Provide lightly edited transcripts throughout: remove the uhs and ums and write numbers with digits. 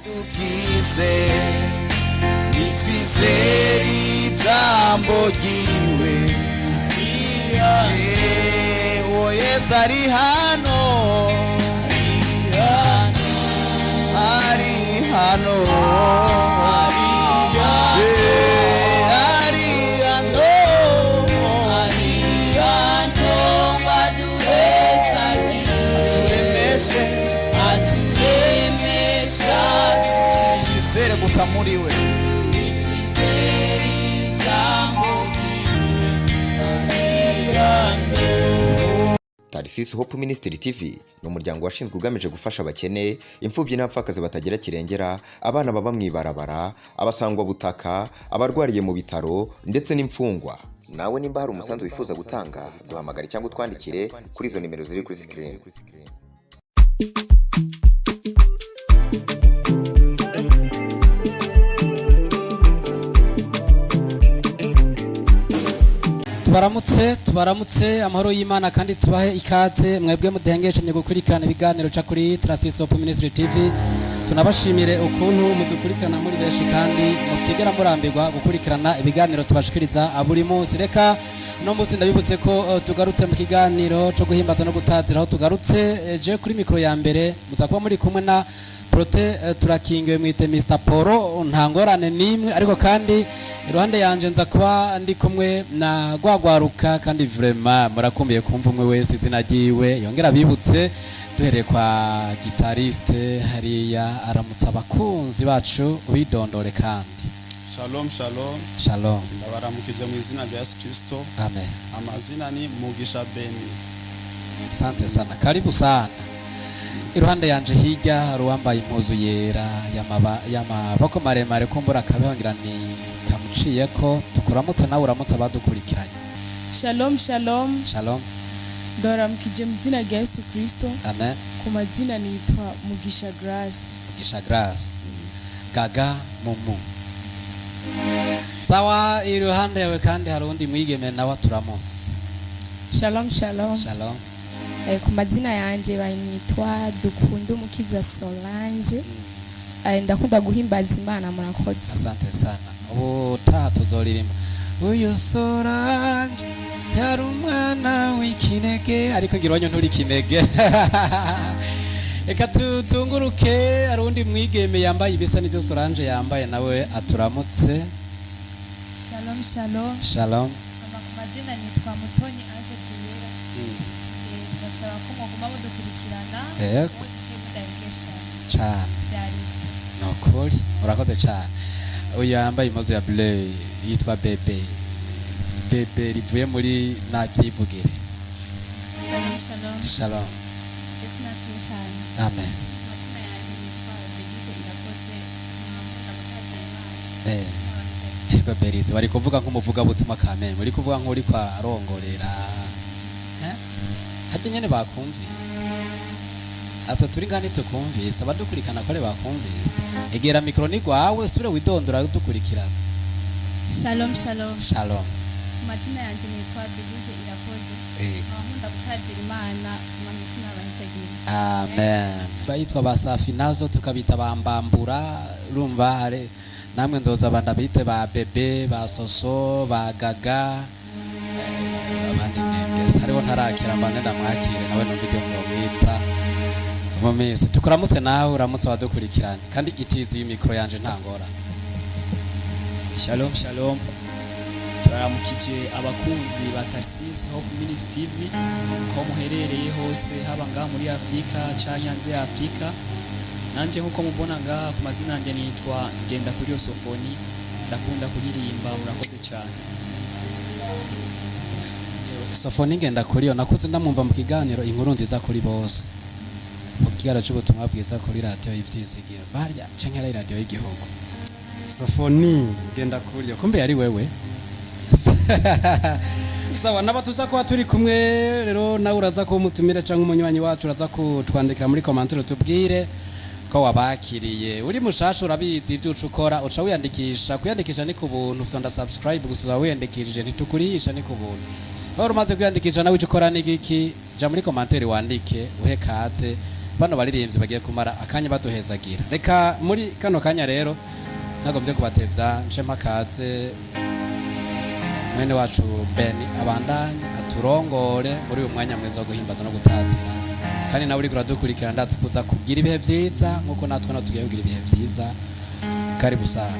Tukize nitwizeri jambo giwe o Yesu ari hano ari hano gusa muri we Tarisisi Hope Ministry TV ni umuryango washinzwe ugamije gufasha abakene, imfubyi n'abapfakazi batagira kirengera, abana baba mwibarabara, abasangwa butaka, abarwariye mu bitaro ndetse n'imfungwa. Nawe nimba hari umusanzu wifuza gutanga, duhamagare cyangwa utwandikire kuri izo nimero ziri kuri screen. Tubaramutse amahoro y'Imana kandi tubahe ikaze mwebwe mudengeshenye gukurikirana ibiganiro ca kuri Tarisisi Hope Ministry TV. Tunabashimire ukuntu mudukurikirana muri benshi kandi mutigera murambirwa gukurikirana ibiganiro tubashikiriza buri munsi. Reka no munsi ndabibutse ko tugarutse mu kiganiro cyo guhimbaza no gutazira, aho tugarutse je kuri mikro ya mbere muzakuba muri kumwe na Prote turakingiwe mwite Mr. Poro nta ngorane nimwe, ariko kandi iruhande yanje nza kuba ndi kumwe na gwagwaruka kandi vraiment murakumbiye kumva umwe wese izina giwe yongera bibutse duhere kwa gitariste hariya aramutsa abakunzi bacu ubidondore kandi. Shalom shalom. Shalom. Ndabaramukije mu izina rya Yesu Kristo. Amen. Amazina ni Mugisha Beni. Asante sana. Karibu sana. Iruhande yanje hirya hari uwambaye impuzu yera y'amaboko maremare kumbura akabihongira ni kamuciye ko tukuramutse nawe uramutse abadukurikiranye. Shalom shalom. Shalom. Ndabaramukije mu izina rya Yesu Kristo. Amen. Ku mazina nitwa Mugisha Grace. Mugisha Grace. Gaga Mumu. Sawa, iruhande yawe kandi hari undi mwigeme nawe turamutse. Shalom shalom. Shalom. Ku mazina yanje banitwa Dukunda Umukiza Solange. Ndakunda guhimbaza Imana murakoze. Asante sana. Ubu taha tuzoririmba uyu Solange yari umwana w'ikinege, ariko ngira wanyu nturi kinege. Eka tuzunguruke hari undi mwigeme yambaye ibisa n'ibyo Solange yambaye nawe aturamutse. Shalom shalom. Shalom. Ku mazina nitwa Mutoni Aje Kuyera. Ndasaba ko muguma mudukurikirana. Yego. Cyane. Nokuri urakoze cyane. Uyu yambaye impuzu ya bleu yitwa Bebe. Bebe rivuye muri nabyivugire. Shalom shalom. Shalom. Isna cyane. Amen. Berizi bari kuvuga nk'umuvuga butumwa Kameme, muri kuvuga nk'uri kwa arongorera. Hati nyene bakumvise. Ato turi ngani tukumvise, abadukurikana kore bakumvise. Egera mikro ni gwawe usubire widondora dukurikirana. Shalom shalom. Shalom. Mazina yanje nitwa Bibuze Irakoze. Nkunda gutazira Imana mamisina abantegira. Amen. Bayitwa basafi nazo tukabita bambambura, urumva hari namwe nzoza abanda bite ba Bebe, ba Soso, ba Gaga, abandi members. Hariho ntarakira mbane ndamwakire nawe numva icyo nzomwita. Mumese tukuramutse nawe uramutse abadukurikiranye kandi itizi mikro yanje ntangora. Shalom shalom. Turaramukije abakunzi ba Tarisisi Hope Ministry TV aho muherereye hose, haba ngaha muri Afrika cyangwa hanze ya Afrika. Nanje nkuko mubona ngaha ku mazina yanjye nitwa Ngenda kuri Sofoni, ndakunda kuririmba murakoze cyane. Sofoni Ngenda kuri yo nakuze ndamwumva mu kiganiro inkuru nziza kuri bose. Mu kiganiro cy'ubutumwa bwiza kuri radio y'Ibyizigiro. Barya canke ari radio y'igihugu. Sofoni Ngenda kuri yo. Kumbe yari wewe. Sawa, nabatuza ko turi kumwe rero nawe uraza ko mutumire cyangwa umunywanyi wacu uraza kutwandikira muri commentaire tubwire ko wabakiriye. Uri mushasha urabizi ibyo ucukora uca wiyandikisha, kuyandikisha ni ku buntu, ufite subscribe gusa wiyandikishije ntitukurisha ni ku buntu. Aho umaze kwiyandikisha nawe ucukora n'igiki, ja muri commentaire wandike uhe kaze bano baririmbyi bagiye kumara akanya baduhezagira. Reka muri kano kanya rero nagomvye kubatevya nce mpakaze mwene wacu Beni abandanye aturongore muri uyu mwanya mwiza wo guhimbaza no gutatira, kandi nawe uri kuradukurikira ndazi kuza kugira ibihe vyiza nkuko natwe no tugiye kugira ibihe vyiza. Karibu sana.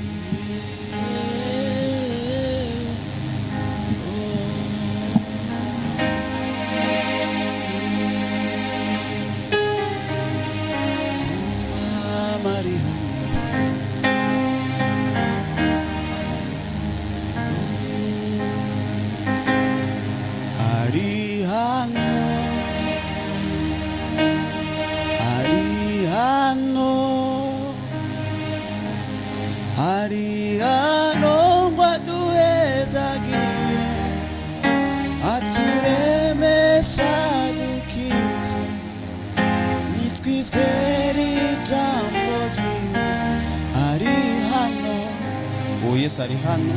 Ariano ngwaduhezagire aturemesha dukize nitwizere ijambo ryiwe. Ari hano, uwo Yesu ari hano.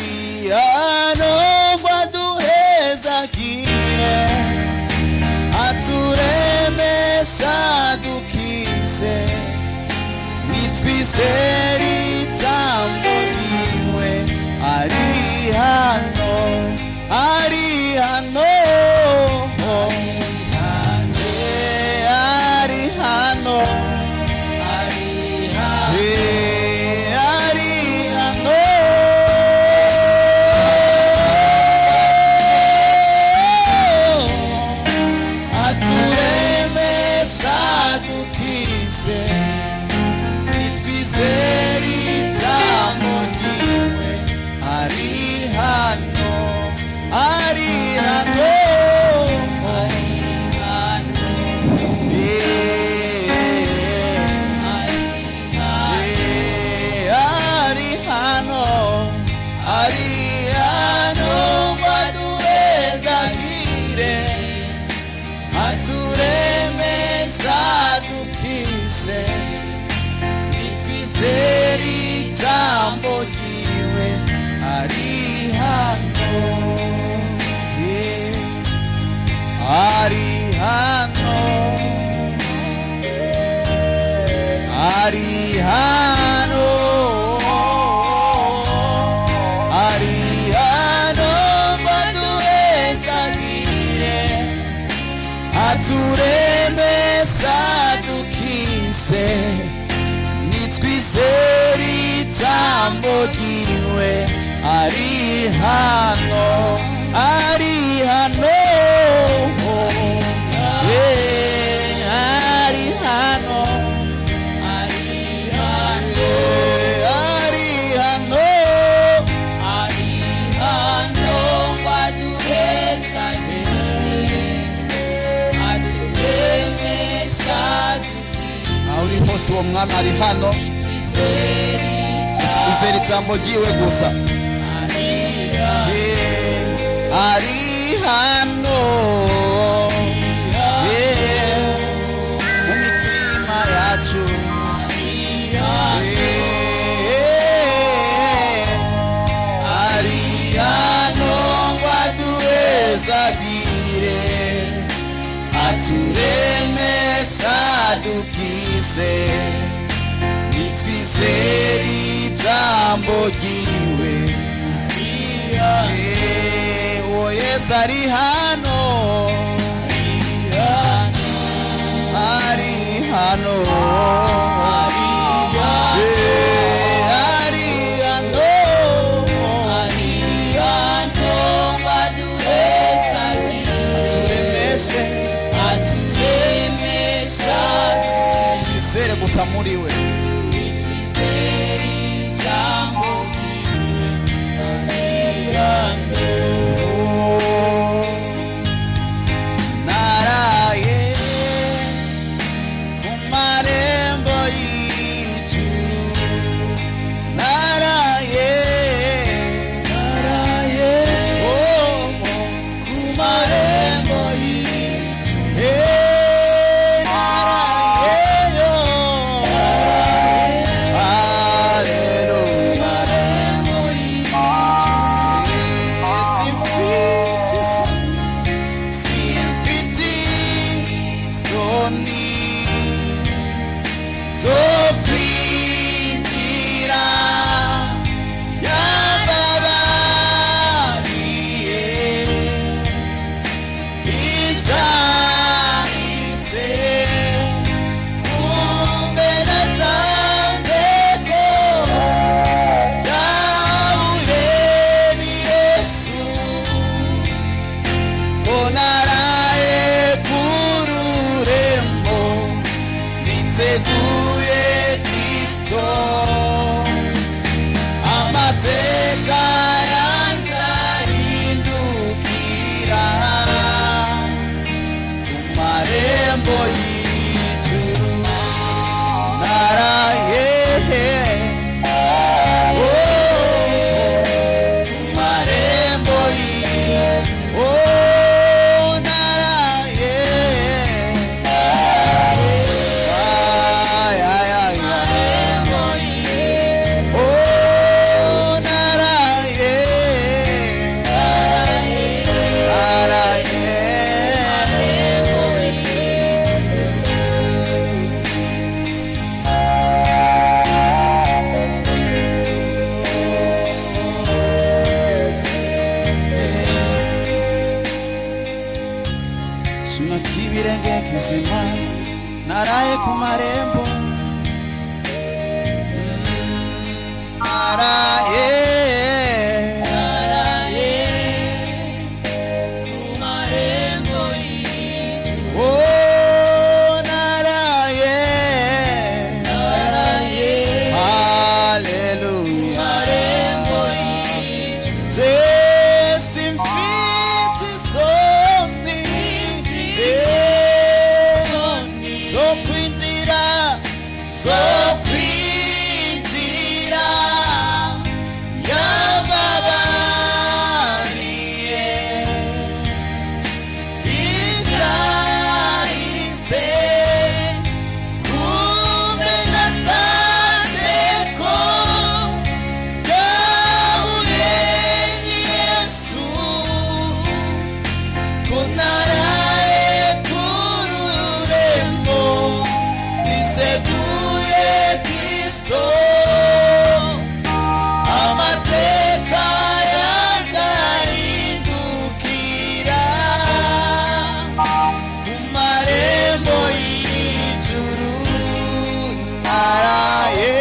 Ariano ngwaduhezagire aturemesha dukize nitwizere ijambo ryiwe. Ari hano, ari hano, ari hano. Nitwizere ijambo ryiwe. Ari hano, ari hano, ari hano, ari hano ngwaduhezagire aturemesha dukize nitwizere ijambo ryiwe. Ari hano, ari hano, ari hano, ari hano, ari hano, ari hano ngwaduhezagire aturemesha dukize. Aho uri hose uwo mwami ari hano. Twizere ijambo ryiwe gusa. Ari hano, mu mitima yacu. Ari hano ngwaduhezagire aturemesha dukize nitwizere ijambo ryiwe. Uwo Yesu ari hano, ari hano, ari hano, ari hano ngwaduhezagire aturemesha Twizere gusa muri we. ubuzima naraye ku marembo naraye ku marembo y'ijuru oh naraye haleluya marembo y'ijuru simfite isoni zo kwinjira yababariye ibyahise kumbe nasanze ko byahuye Yesu ko naraye ku rurembo niseguye Kristo amateka yandahindukira ku marembo y'ijuru naraye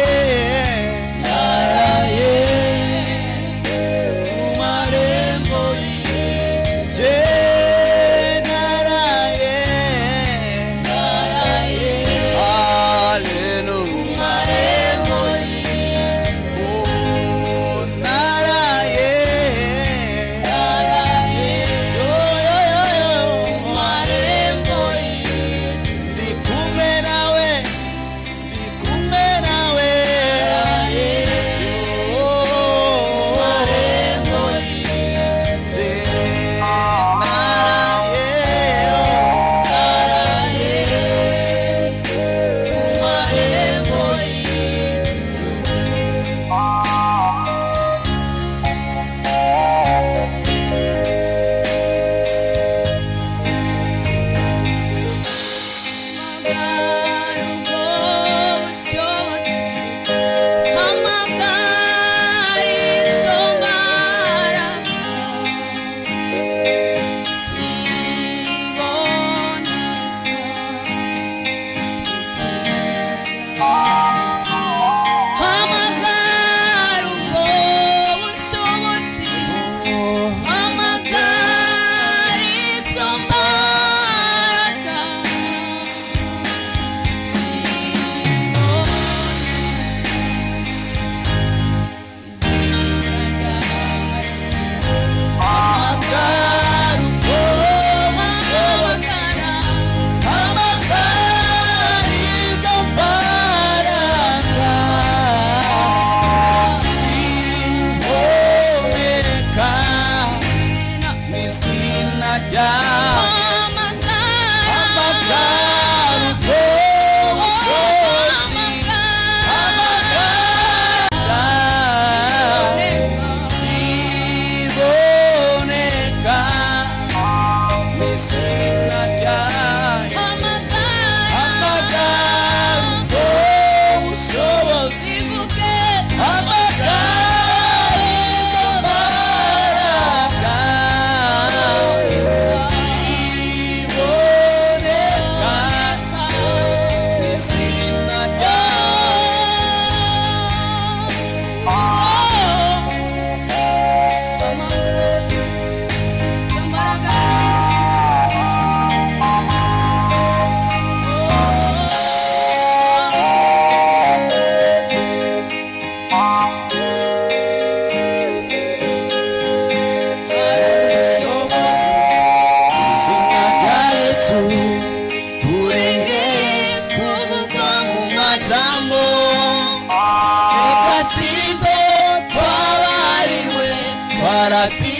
ku marembo y'ijuru naraye haleluya marembo y'ijuru oh naraye marembo y'ijuru ndi kumwe nawe marembo y'ijuru marembo y'ijuru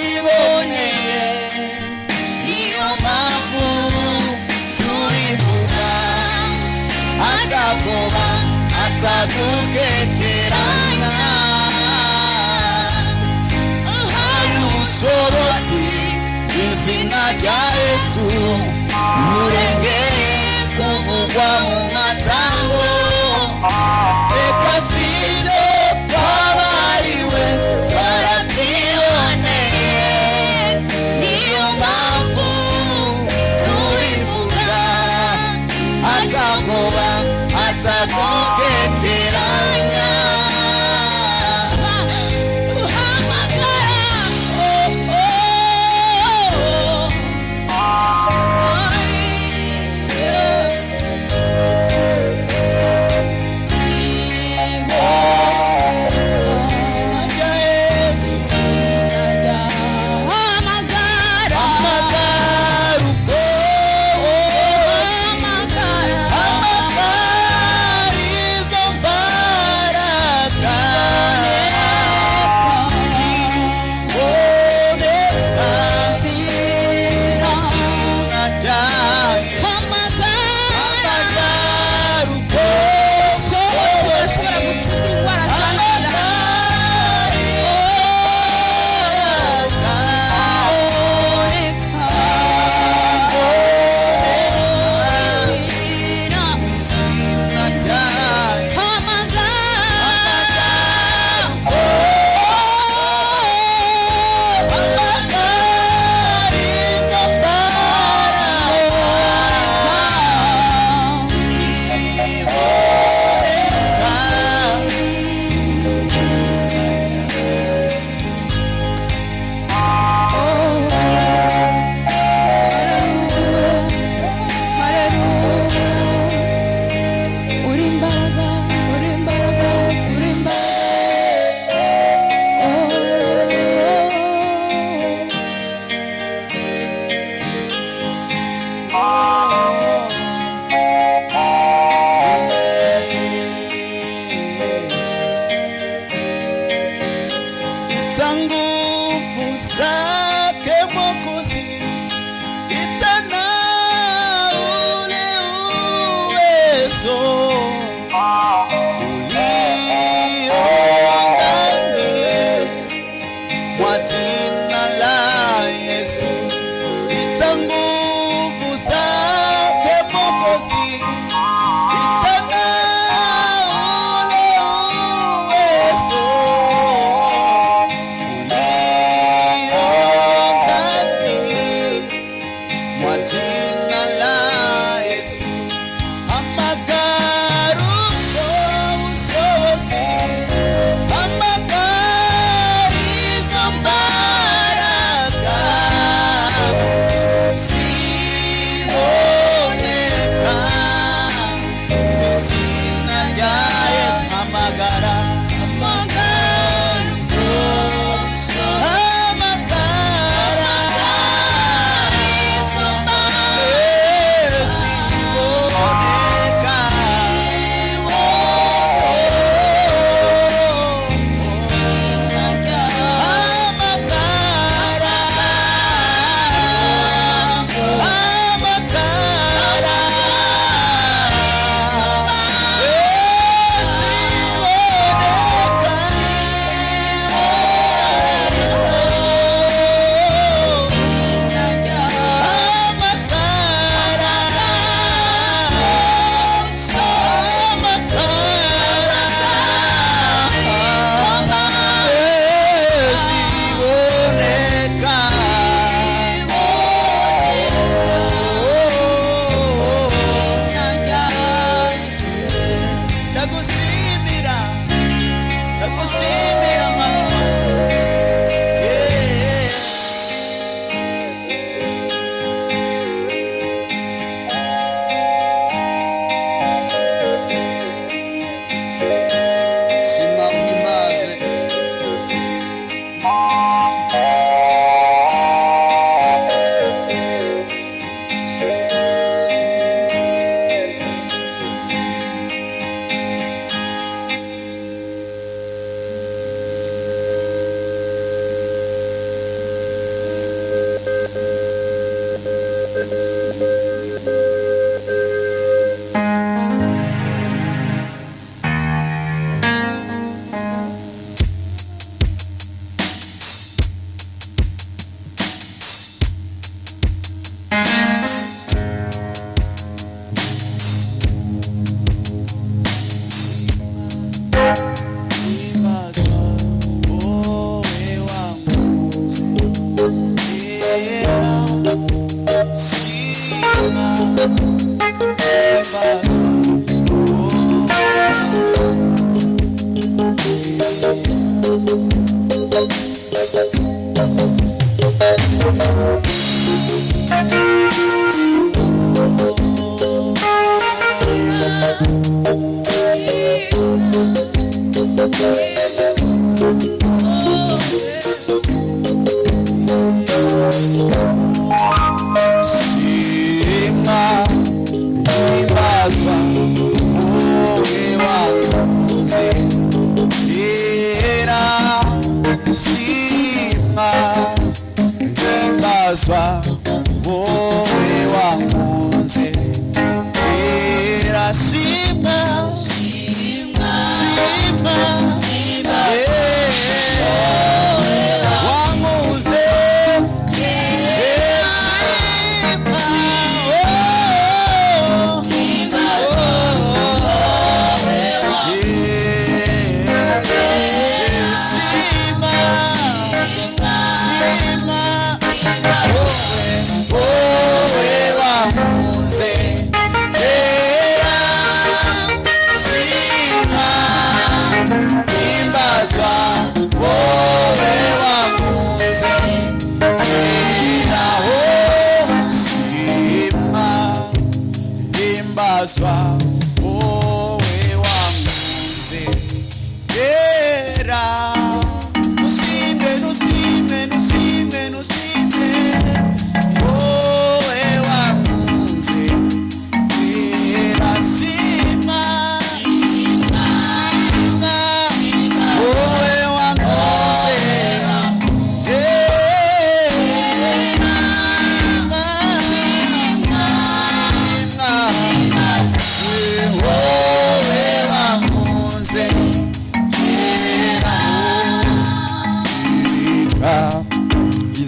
twarabiboneye niyo mpamvu turivuga atagoba atagukekeranya hari ubushobozi bw'izina rya Yesu burengeye kuvugwa mu matango reka sibyo twabariwe twarabyiboneye niyo mpamvu turivuga za nguvu zake Mwokozi, itana ule uwezo ulio ndani mwa jina la Yesu, ita nguvu zake Mwokozi, itana ule uwezo ulio ndani mwa jina la Yesu. Amagara ubushobozi, amagara izo mbaraga ziboneka mu izina rya Yesu. Amagara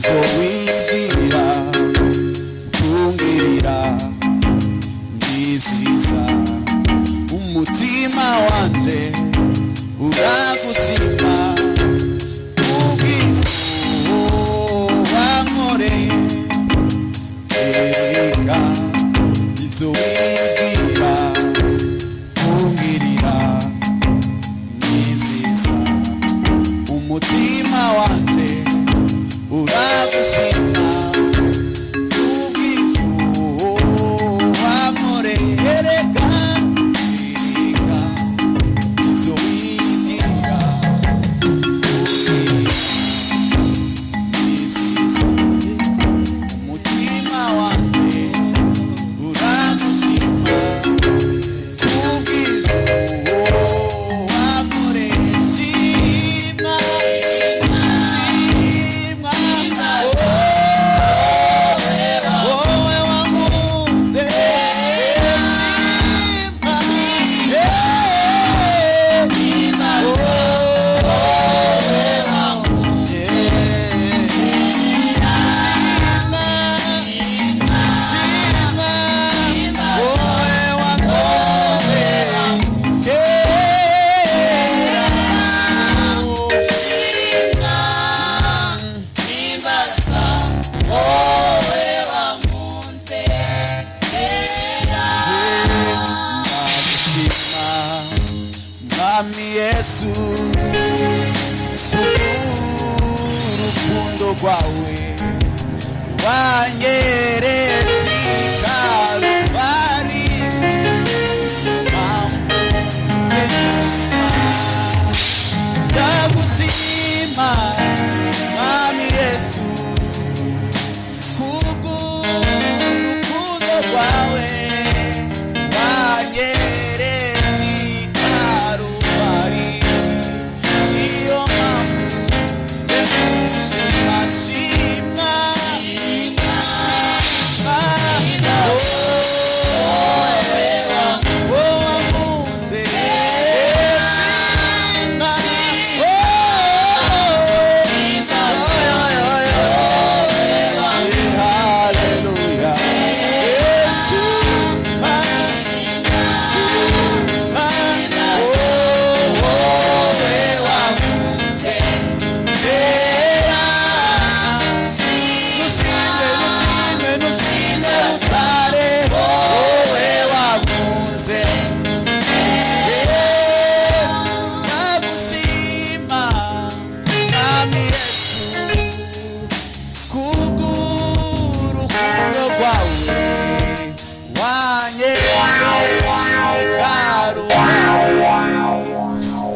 nzowigira kungirira nziza umutima wanje uragushima ubwiza wankoreye ega ivyo wigira kungirira nziza umutima wanje uragushima ubwiza wankoreye ega ivyo wigira nziza umutima wanje uragushima ubwiza wankoreye shimwa wowe wankunze Mwami Yesu urukundo rwawe wanyeretse Kalvari ndagushima Mwami Yesu kubw'urukundo rwawe wanyeretse Kalvari niyo mpamvu ndagushima shimwa Kalvari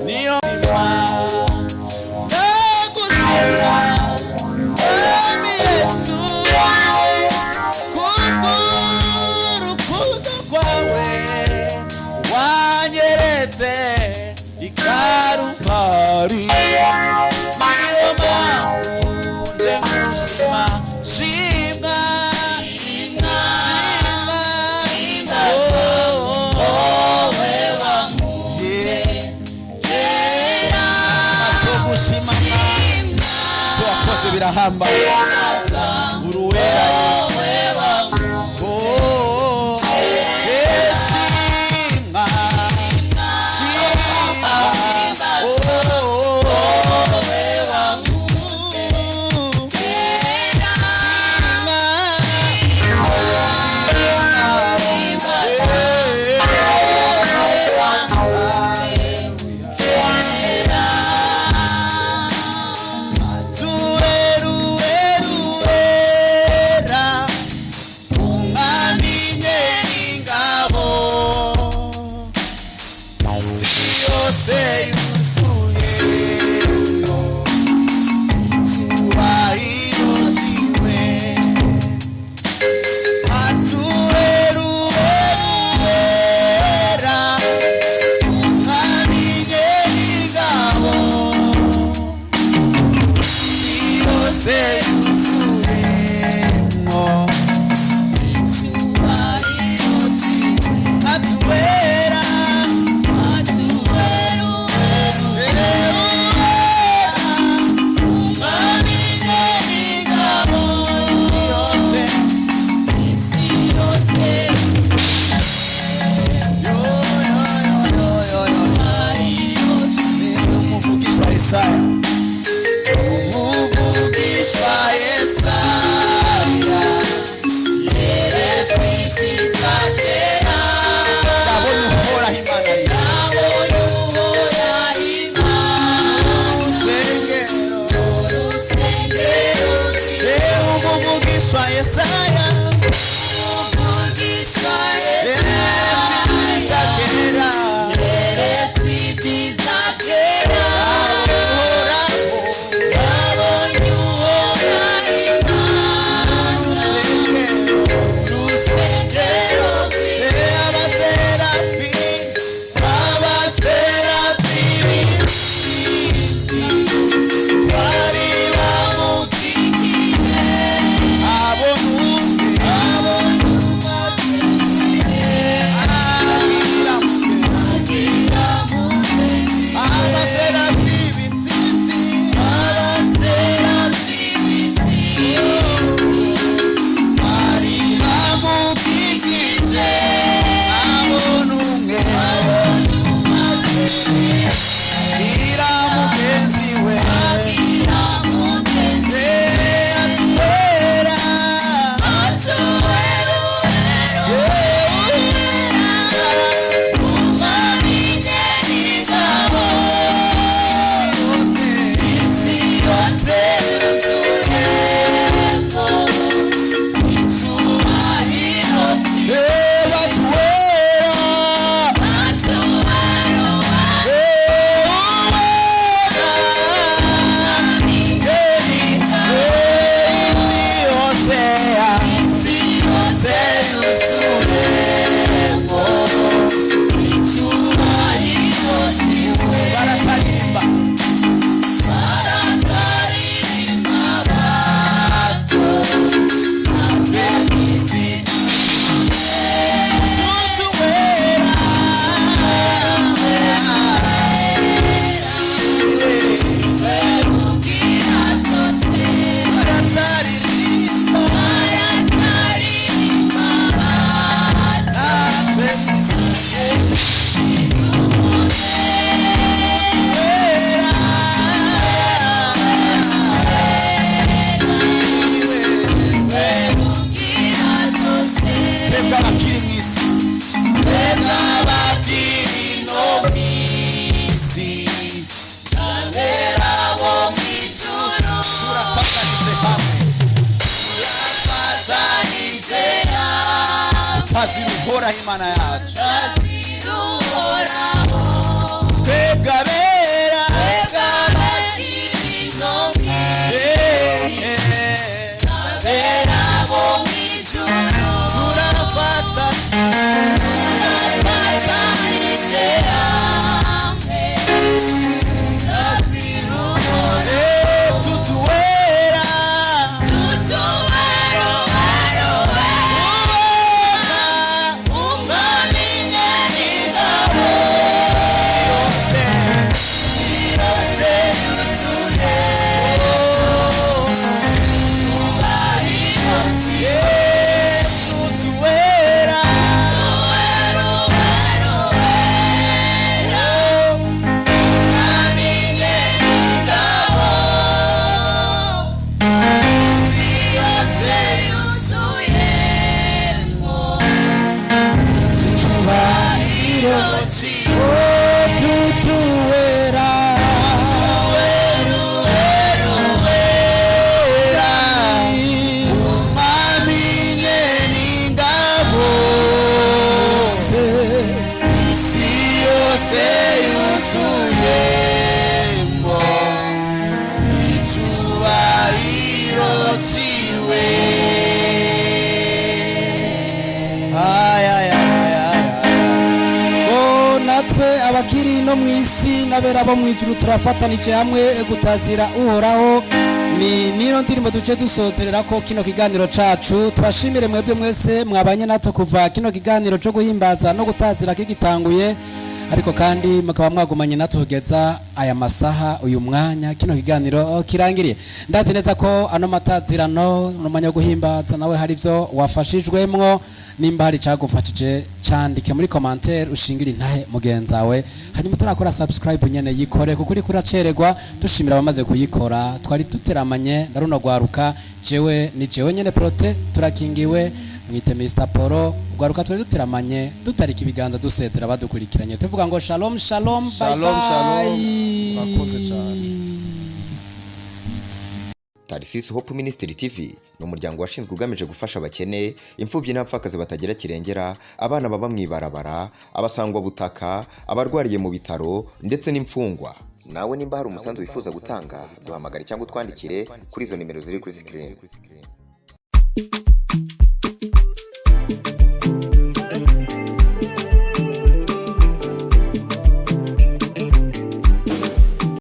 niyo mpamvu ndagushima shimwa wowe wankunze gushima so wakoze birahamba uruwera umuvugishwa Yesaya yeretswe ibyiza kera abonye uhoraho Imana urusengero abaserafi b'isi bari bamukikije Uhoraho Imana yacu twebwe abera abakiri no mwisi nabera bo mwijuru turafatanije hamwe gutazira uhoraho ni niro ndirimo duce dusozerera ko kino kiganiro cacu twashimire mwebwe mwese mwabanye nato kuva kino kiganiro cyo guhimbaza no gutazira kigitanguye ariko kandi mukaba mwagumanye nato kugeza aya masaha uyu mwanya kino kiganiro kirangiriye ndazi neza ko ano matazirano numanya guhimbaza nawe hari byo wafashijwemwo nimba hari cyagufashije cyandike muri commentaire ushingire intahe mugenzawe hanyuma utarakora subscribe nyene yikore kuko uri kuracererwa dushimira abamaze kuyikora twari tuteramanye ndaruno gwaruka jewe ni jewe nyene prote turakingiwe mwite Mr Poro gwaruka twari duteramanye dutarika ibiganza dusezera badukurikiranye tuvuga ngo shalom shalom bye Shalom, bye. shalom. Murakoze cyane. Tarsis Hope Ministry TV ni umuryango washinzwe ugamije gufasha abakene, imfubyi n'abapfakazi batagira kirengera, abana baba mwibarabara, abasangwa butaka, abarwariye mu bitaro ndetse n'imfungwa. Nawe nimba hari umusanzu wifuza gutanga, duhamagare cyangwa utwandikire kuri izo nimero ziri kuri screen.